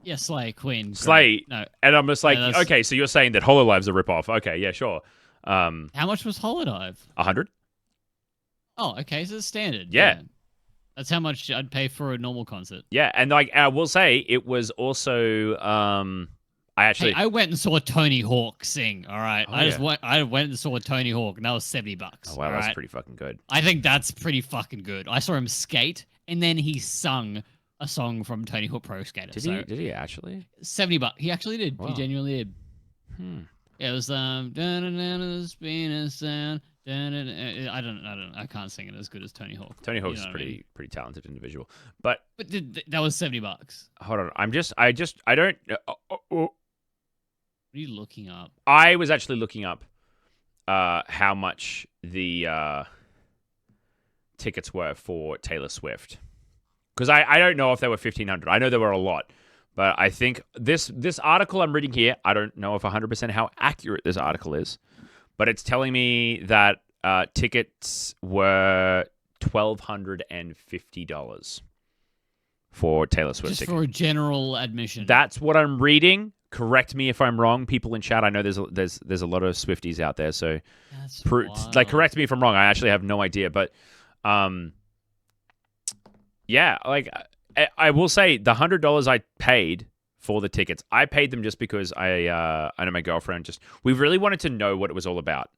S1: Yeah, Slay, Queen.
S2: Slay.
S1: No.
S2: And I'm just like,
S1: Yeah,
S2: okay, so you're saying that Hololive's a ripoff. Okay, yeah, sure.
S1: How much was Hololive?
S2: 100?
S1: Oh, okay, so it's standard.
S2: Yeah.
S1: That's how much I'd pay for a normal concert.
S2: Yeah, and like I will say it was also
S1: I went and saw Tony Hawk sing. All right,
S2: Oh,
S1: I went and saw Tony Hawk, and that was $70.
S2: Oh wow, that's pretty fucking good.
S1: I think that's pretty fucking good. I saw him skate, and then he sung a song from Tony Hawk Pro Skater.
S2: Did he actually?
S1: $70. He actually did.
S2: Wow.
S1: He genuinely did.
S2: Yeah,
S1: it was spin a sound. I don't. I can't sing it as good as Tony Hawk.
S2: Tony Hawk's
S1: you know
S2: pretty talented individual. But
S1: that was $70.
S2: hold on, I don't.
S1: What are you looking up?
S2: I was actually looking up how much the tickets were for Taylor Swift. Because I don't know if they were 1,500. I know there were a lot. But I think this article I'm reading here, I don't know if 100% how accurate this article is. But it's telling me that tickets were $1,250 for Taylor Swift
S1: Just
S2: tickets.
S1: for a general admission.
S2: That's what I'm reading. Correct me if I'm wrong, people in chat. I know there's a lot of Swifties out there, so correct me if I'm wrong. I actually have no idea, but yeah, like I will say the $100 I paid for the tickets, I paid them just because I know my girlfriend we really wanted to know what it was all about.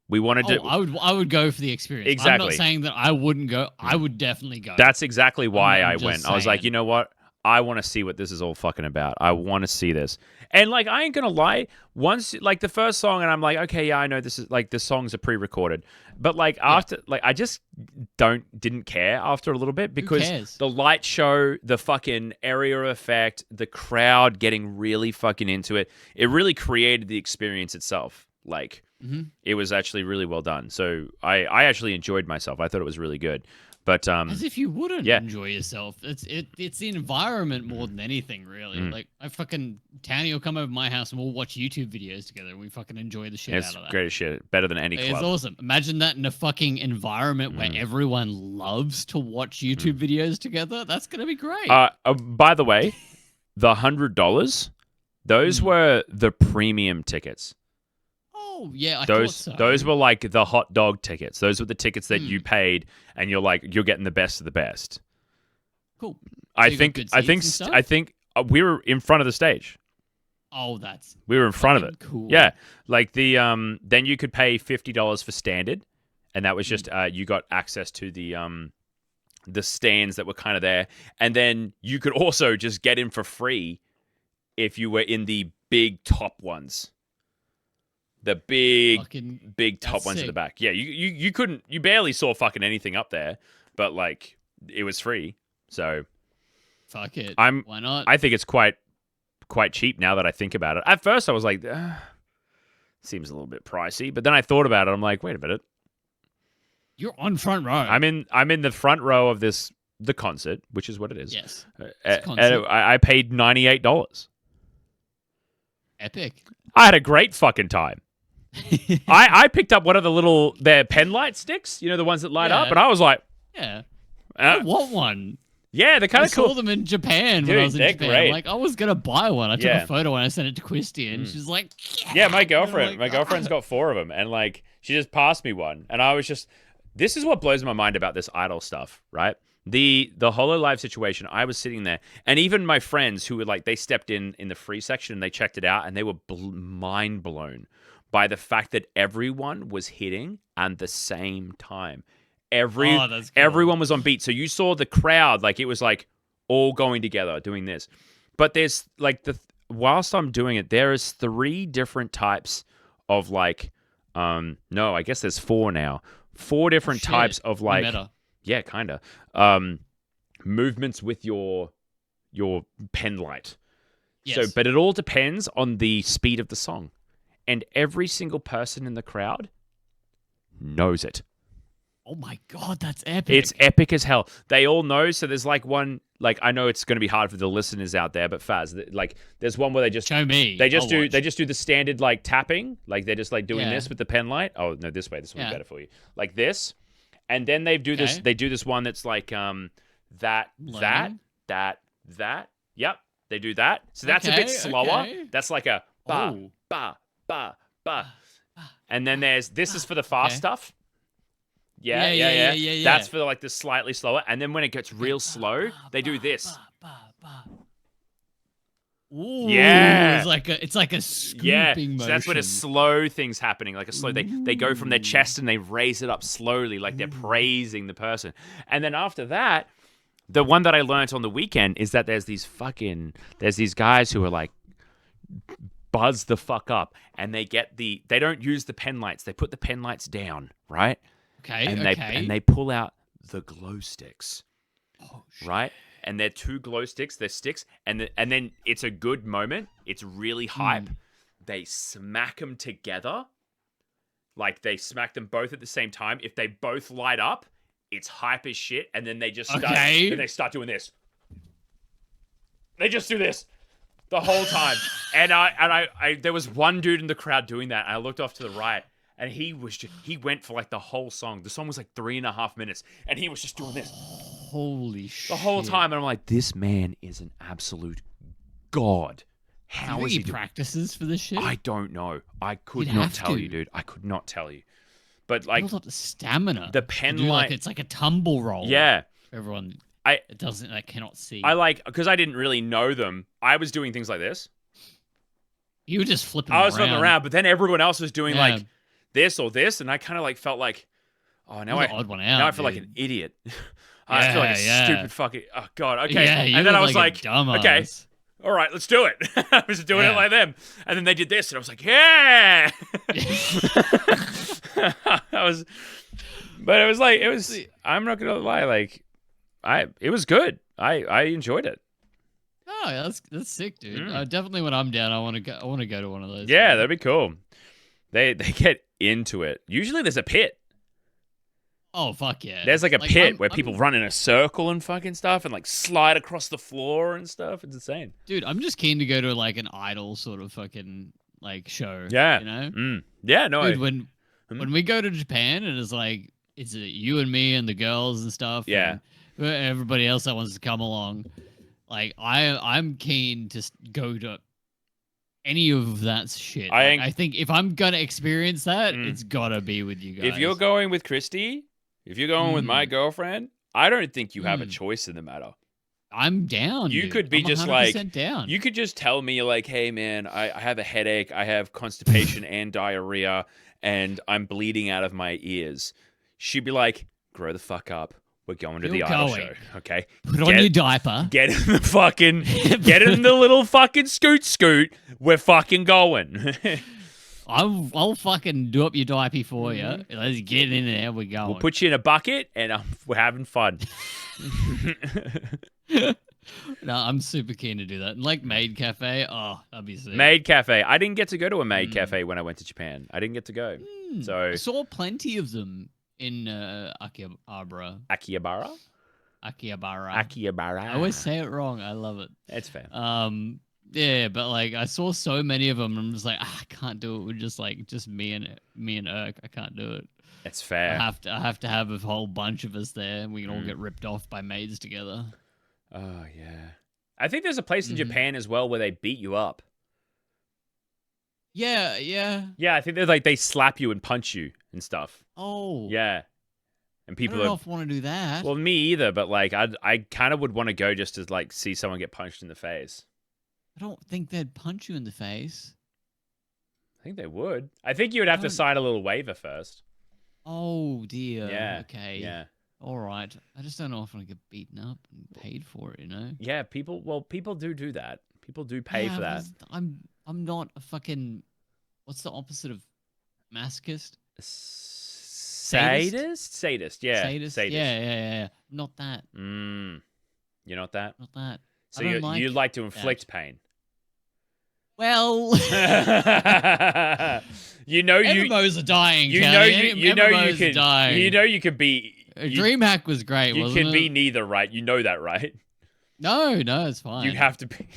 S2: We wanted to.
S1: I would go for the experience.
S2: Exactly.
S1: I'm not saying that I wouldn't go. I would definitely go.
S2: That's exactly why I went.
S1: Saying.
S2: I was like, you know what? I want to see what this is all fucking about. I want to see this. And like, I ain't gonna lie. Once like the first song, and I'm like, okay, yeah, I know this is like the songs are pre-recorded, but like after, like I just didn't care after a little bit because the light show, the fucking area effect, the crowd getting really fucking into it, it really created the experience itself. Like, it was actually really well done. So I actually enjoyed myself. I thought it was really good. But
S1: as if you wouldn't enjoy yourself. It's the environment more than anything, really. Like Townie will come over to my house and we'll watch YouTube videos together. And we fucking enjoy the shit out of that.
S2: It's great as shit. Better than any club.
S1: It's awesome. Imagine that in a fucking environment where everyone loves to watch YouTube videos together. That's gonna be great.
S2: By the way, the $100, those were the premium tickets.
S1: Oh, yeah, I
S2: those
S1: thought so.
S2: Those were like the hot dog tickets. Those were the tickets that you paid, and you're getting the best of the best.
S1: Cool. So
S2: I think we were in front of the stage.
S1: Oh,
S2: we were in front of it.
S1: Cool.
S2: Yeah, like the then you could pay $50 for standard, and that was just you got access to the stands that were kind of there, and then you could also just get in for free if you were in the big top ones. The big top ones at the back. Yeah, you couldn't, you barely saw fucking anything up there, but like it was free. So
S1: fuck it.
S2: Why not? I think it's quite cheap now that I think about it. At first I was like, seems a little bit pricey, but then I thought about it. I'm like, wait a minute.
S1: You're on front row.
S2: I'm in the front row of the concert, which is what it is.
S1: Yes.
S2: And I paid $98.
S1: Epic.
S2: I had a great fucking time. I picked up one of their pen light sticks, you know, the ones that light up, and I was like,
S1: I want one.
S2: Yeah, they're kind of cool.
S1: I saw them in Japan when I was in Japan.
S2: Great.
S1: Like, I was gonna buy one. I took a photo and I sent it to Christy, and she's like,
S2: "Yeah, my girlfriend's got 4 of them," and like she just passed me one, and I was just, this is what blows my mind about this idol stuff, right? The Hololive situation. I was sitting there, and even my friends who were like, they stepped in the free section and they checked it out, and they were mind blown by the fact that everyone was hitting at the same time. Everyone was on beat. So you saw the crowd, like it was like all going together doing this. But there's like whilst I'm doing it, there is 3 different types of like, no, I guess there's 4 now. 4 different types of like, yeah, kind of, movements with your pen light. Yes. So, but it all depends on the speed of the song. And every single person in the crowd knows it.
S1: Oh my God, that's epic.
S2: It's epic as hell. They all know. So there's like one, Like, I know it's going to be hard for the listeners out there, but Faz, like, there's one where they just
S1: show me.
S2: They just do the standard like tapping, like they're just like doing this with the pen light. Oh no, this way. This will be better for you. Like this, and then they do this. They do this one that's like that. Yep, they do that. So that's a bit slower. That's like a ba ba ba ba. And then this is for the fast stuff. Yeah. That's for like the slightly slower. And then when it gets real slow, they do this.
S1: Ooh, it's like a scooping motion.
S2: So that's when a slow thing's happening, like a slow. They go from their chest and they raise it up slowly, like they're praising the person. And then after that, the one that I learned on the weekend is that there's these guys who are like buzz the fuck up, and they don't use the pen lights. They put the pen lights down, right?
S1: Okay.
S2: And they pull out the glow sticks.
S1: Oh, shit.
S2: Right? And they're 2 glow sticks. They're sticks. And then it's a good moment. It's really hype. They smack them together. Like, they smack them both at the same time. If they both light up, it's hype as shit. And then they just start, then they start doing this. They just do this the whole time. And I there was one dude in the crowd doing that. And I looked off to the right. And he went for like the whole song. The song was like 3.5 minutes, and he was just doing this.
S1: Holy shit!
S2: The whole time, and I'm like, this man is an absolute god. How is he
S1: practices for this shit?
S2: I don't know. I could not tell you, dude. I could not tell you. But like,
S1: build up the stamina.
S2: The pen light.
S1: It's like a tumble roll.
S2: Yeah.
S1: Everyone. It cannot see.
S2: Because I didn't really know them. I was doing things like this.
S1: You were just flipping.
S2: I was flipping around, but then everyone else was doing like this or this, and I kind of like felt like, oh, now
S1: odd one out,
S2: now I feel like an idiot. I feel like a stupid fucking, oh god, okay.
S1: Yeah,
S2: and then I was like,
S1: okay,
S2: all right, let's do it. I was doing it like them, and then they did this, and I was like, yeah. But it was. I'm not gonna lie, like, it was good. I enjoyed it.
S1: Oh, that's sick, dude. Definitely when I'm down, I want to go to one of those.
S2: Yeah, that'd be cool. They get into it. Usually there's a pit.
S1: Oh, fuck yeah.
S2: There's like a pit where people run in a circle and fucking stuff and like slide across the floor and stuff. It's insane.
S1: Dude, I'm just keen to go to like an Idol sort of fucking like show.
S2: Yeah.
S1: You know?
S2: Yeah, no.
S1: Dude, when we go to Japan and it's you and me and the girls and stuff.
S2: Yeah.
S1: And everybody else that wants to come along. Like, I'm keen to go to any of that shit. I think if I'm gonna experience that, it's gotta be with you guys.
S2: If you're going with Christy, if you're going with my girlfriend, I don't think you have a choice in the matter.
S1: I'm down.
S2: You could be
S1: I'm
S2: just like
S1: down.
S2: You could just tell me like, hey man, I have a headache, I have constipation and diarrhea, and I'm bleeding out of my ears. She'd be like, grow the fuck up. We're going to the Idol show, okay?
S1: Put on your diaper.
S2: Get in the little fucking scoot. We're fucking going.
S1: I'll fucking do up your diaper for you. Let's get in there. We're going.
S2: We'll put you in a bucket, and we're having fun.
S1: No, I'm super keen to do that. Like Maid Cafe, that'd be sick.
S2: Maid Cafe. I didn't get to go to a Maid Cafe when I went to Japan. I didn't get to go. So
S1: I saw plenty of them in Akihabara.
S2: Akihabara.
S1: I always say it wrong. I love it.
S2: It's fair.
S1: Yeah, but like I saw so many of them. I'm just like, I can't do it with just me and Irk. I can't do it.
S2: It's fair.
S1: I have to have a whole bunch of us there, and we can all get ripped off by maids together.
S2: Oh yeah. I think there's a place in Japan as well where they beat you up.
S1: Yeah.
S2: Yeah, I think they're like they slap you and punch you and stuff.
S1: Oh.
S2: Yeah. And people
S1: I don't know if I want to do that.
S2: Well, me either, but like I kind of would want to go just to like see someone get punched in the face.
S1: I don't think they'd punch you in the face.
S2: I think they would. I think you would have to sign a little waiver first.
S1: Oh dear.
S2: Yeah.
S1: Okay.
S2: Yeah.
S1: All right. I just don't know if I get beaten up and paid for it, you know?
S2: Yeah, people do that. People do pay for that.
S1: I'm not a fucking, what's the opposite of masochist?
S2: Sadist? Yeah.
S1: Sadist? Yeah. Not that.
S2: You're not that?
S1: Not that.
S2: So you like to inflict pain.
S1: Well,
S2: MMOs
S1: are dying.
S2: You could be.
S1: DreamHack was great.
S2: You can be neither, right? You know that, right?
S1: No, it's fine.
S2: You have to be.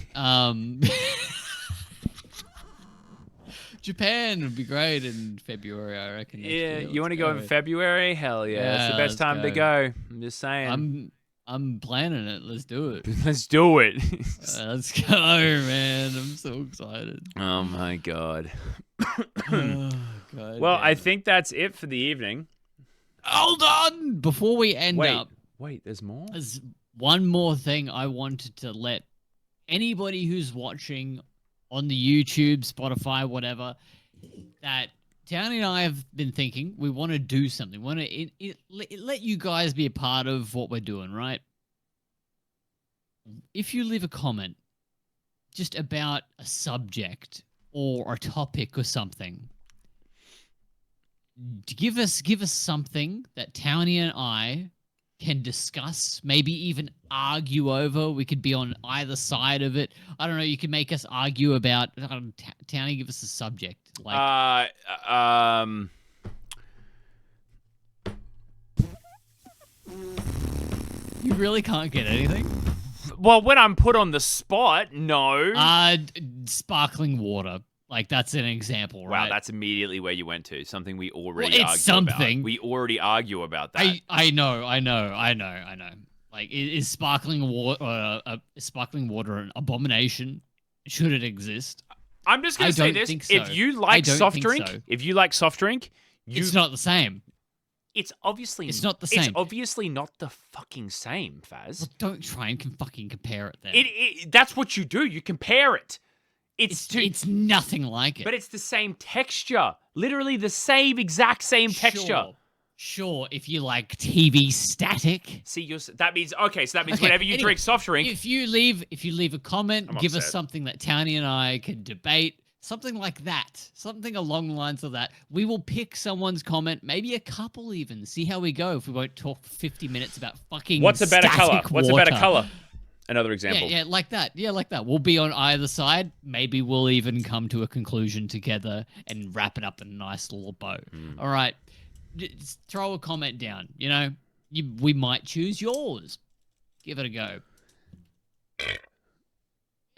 S1: Japan would be great in February, I reckon.
S2: Yeah, you want to go in February? Hell yeah, it's the best time to go. I'm just saying.
S1: I'm planning it. Let's do it.
S2: Let's do it.
S1: Let's go, man. I'm so excited.
S2: Oh my god.
S1: Oh, God
S2: well,
S1: damn
S2: I
S1: it.
S2: think that's it for the evening.
S1: Hold on! Before we end up,
S2: Wait, there's more?
S1: there's one more thing I wanted to let anybody who's watching on the YouTube, Spotify, whatever, that Townie and I have been thinking we want to do something. We want to let you guys be a part of what we're doing, right? If you leave a comment just about a subject or a topic or something, give us something that Townie and I can discuss, maybe even argue over. We could be on either side of it. I don't know. You can make us argue about. Townie, give us a subject. Like, you really can't get anything.
S2: Well, when I'm put on the spot, no.
S1: Sparkling water. Like, that's an example, right?
S2: Wow, that's immediately where you went to. Something we already
S1: Well, it's
S2: argue
S1: something.
S2: about. We already argue about that.
S1: I know. Like, is sparkling water an abomination? Should it exist?
S2: I'm just gonna say this:
S1: think so.
S2: if you like soft drink,
S1: it's not the same.
S2: It's obviously
S1: It's not the same.
S2: It's obviously not the fucking same, Faz.
S1: Well, don't try and fucking compare it then.
S2: That's what you do. You compare it.
S1: It's nothing like it.
S2: But it's the same texture. Literally the exact same texture.
S1: Sure, if you like TV static.
S2: See, that means whenever you drink soft drink.
S1: If you leave a comment, give us
S2: upset.
S1: something that Townie and I can debate. Something like that. Something along the lines of that. We will pick someone's comment, maybe a couple even. See how we go if we won't talk for 50 minutes about fucking
S2: What's a better color? What's a better color? Another example.
S1: Yeah, like that. Yeah, like that. We'll be on either side. Maybe we'll even come to a conclusion together and wrap it up in a nice little bow. All right. Just throw a comment down. You know, we might choose yours. Give it a go.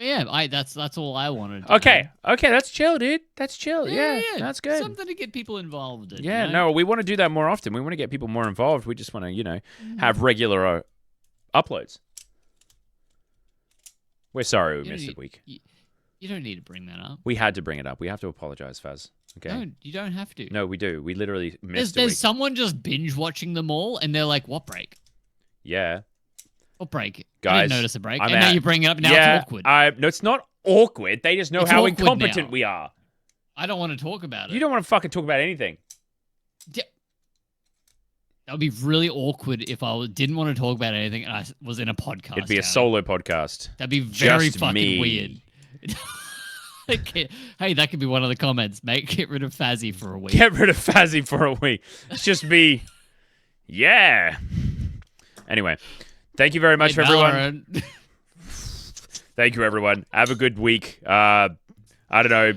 S1: Yeah, that's all I wanted.
S2: Okay, that's chill, dude. That's chill. Yeah, that's good.
S1: Something to get people involved in.
S2: Yeah,
S1: you know?
S2: no, we want to do that more often. We want to get people more involved. We just want to, have regular uploads. We're sorry we missed a week.
S1: You don't need to bring that up.
S2: We had to bring it up. We have to apologize, Faz. Okay.
S1: No, you don't have to.
S2: No, we do. We literally missed a week.
S1: There's someone just binge watching them all, and they're like, "What break?
S2: Yeah.
S1: What break?
S2: Guys,
S1: I didn't notice a break."
S2: I'm
S1: and now
S2: out.
S1: you bring it up. Now it's awkward.
S2: No, it's not awkward. They just know
S1: It's
S2: how
S1: awkward
S2: incompetent
S1: now.
S2: we are.
S1: I don't want to talk about it.
S2: You don't want to fucking talk about anything.
S1: That would be really awkward if I didn't want to talk about anything and I was in a podcast.
S2: It'd be a solo podcast.
S1: That'd be very
S2: Just
S1: fucking
S2: me.
S1: weird. Okay. Hey, that could be one of the comments. Get rid of Fazzy for a week.
S2: Get rid of Fazzy for a week. It's just me. Yeah. Anyway, thank you very much for everyone. Thank you, everyone. Have a good week. I don't know.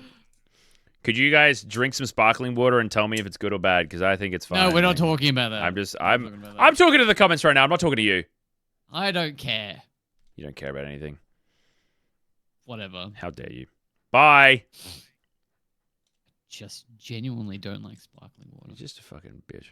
S2: Could you guys drink some sparkling water and tell me if it's good or bad? Because I think it's fine.
S1: No, we're not talking about that.
S2: I'm talking to the comments right now. I'm not talking to you.
S1: I don't care.
S2: You don't care about anything.
S1: Whatever.
S2: How dare you? Bye.
S1: Just genuinely don't like sparkling water.
S2: You're just a fucking bitch.